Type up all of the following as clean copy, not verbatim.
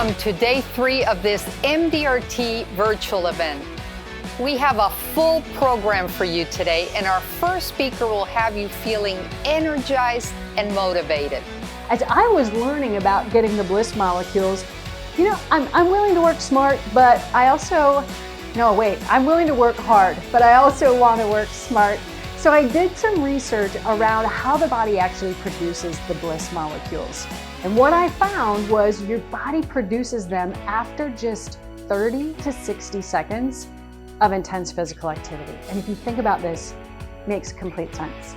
Welcome to day 3 of this MDRT Virtual Event. We have a full program for you today, and our first speaker will have you feeling energized and motivated. As I was learning about getting the bliss molecules, I'm willing to work smart, but I'm willing to work hard, but I also want to work smart. So I did some research around how the body actually produces the bliss molecules. And what I found was your body produces them after just 30 to 60 seconds of intense physical activity. And if you think about this, it makes complete sense.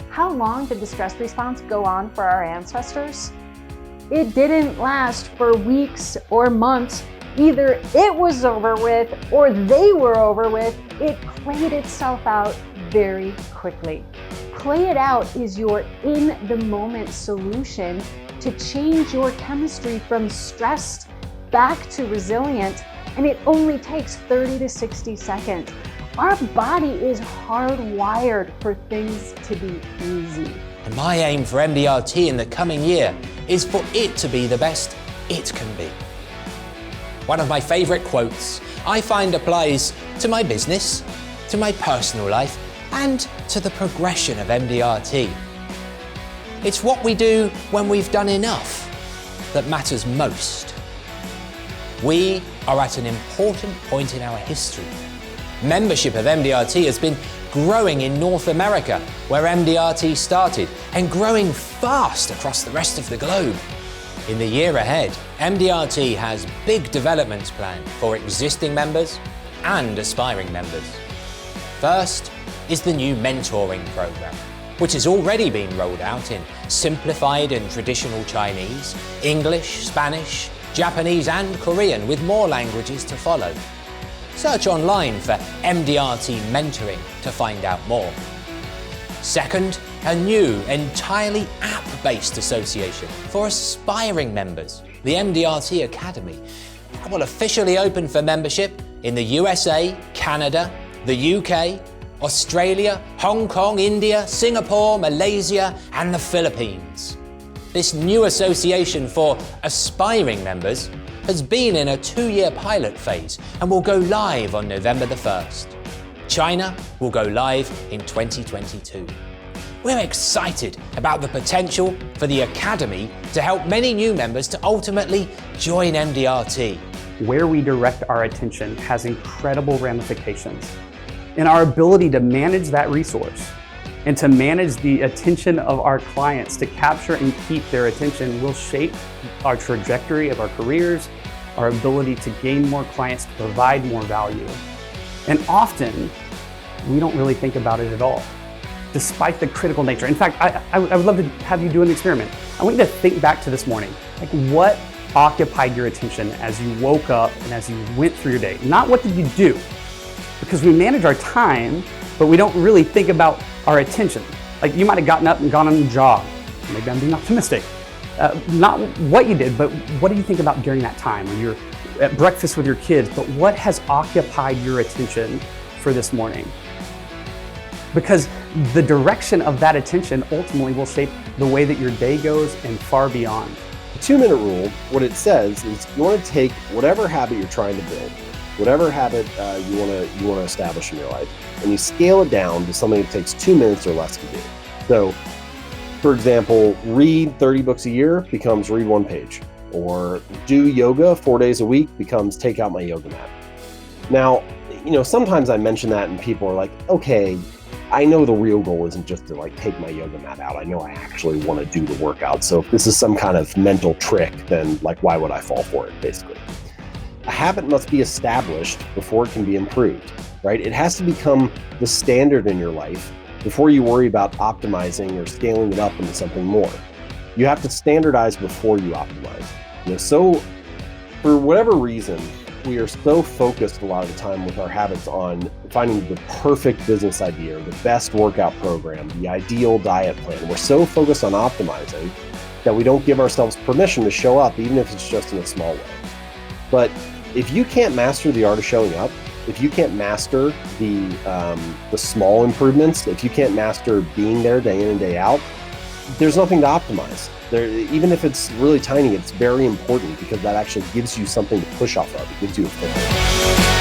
How long did the stress response go on for our ancestors? It didn't last for weeks or months. Either it was over with or they were over with. It played itself out very quickly. Play it out is your in-the-moment solution to change your chemistry from stressed back to resilient, and it only takes 30 to 60 seconds. Our body is hardwired for things to be easy. And my aim for MDRT in the coming year is for it to be the best it can be. One of my favorite quotes I find applies to my business, to my personal life, and to the progression of MDRT. It's what we do when we've done enough that matters most. We are at an important point in our history. Membership of MDRT has been growing in North America, where MDRT started, and growing fast across the rest of the globe. In the year ahead, MDRT has big developments planned for existing members and aspiring members. First is the new mentoring program, which has already been rolled out in simplified and traditional Chinese, English, Spanish, Japanese and Korean, with more languages to follow. Search online for MDRT mentoring to find out more. Second, a new, entirely app-based association for aspiring members, the MDRT Academy, that will officially open for membership in the USA, Canada, the UK, Australia, Hong Kong, India, Singapore, Malaysia, and the Philippines. This new association for aspiring members has been in a 2-year pilot phase and will go live on November the 1st. China will go live in 2022. We're excited about the potential for the Academy to help many new members to ultimately join MDRT. Where we direct our attention has incredible ramifications. And our ability to manage that resource and to manage the attention of our clients, to capture and keep their attention, will shape our trajectory of our careers, our ability to gain more clients, to provide more value. And often, we don't really think about it at all, despite the critical nature. In fact, I would love to have you do an experiment. I want you to think back to this morning. Like, what occupied your attention as you woke up and as you went through your day? Not what did you do? Because we manage our time, but we don't really think about our attention. Like, you might have gotten up and gone on a jog. Maybe I'm being optimistic. Not what you did, but what do you think about during that time when you're at breakfast with your kids? But what has occupied your attention for this morning? Because the direction of that attention ultimately will shape the way that your day goes and far beyond. The 2-minute rule, what it says is you want to take whatever habit you're trying to build, whatever habit you want to establish in your life, and you scale it down to something that takes 2 minutes or less to do. So, for example, read 30 books a year becomes read 1 page, or do yoga 4 days a week becomes take out my yoga mat. Now, sometimes I mention that and people are like, okay, I know the real goal isn't just to take my yoga mat out. I know I actually want to do the workout. So if this is some kind of mental trick, then why would I fall for it, basically? A habit must be established before it can be improved, right? It has to become the standard in your life before you worry about optimizing or scaling it up into something more. You have to standardize before you optimize. So for whatever reason, we are so focused a lot of the time with our habits on finding the perfect business idea, or the best workout program, the ideal diet plan. We're so focused on optimizing that we don't give ourselves permission to show up, even if it's just in a small way. But if you can't master the art of showing up, if you can't master the small improvements, if you can't master being there day in and day out, there's nothing to optimize. Even if it's really tiny, it's very important because that actually gives you something to push off of. It gives you a focus.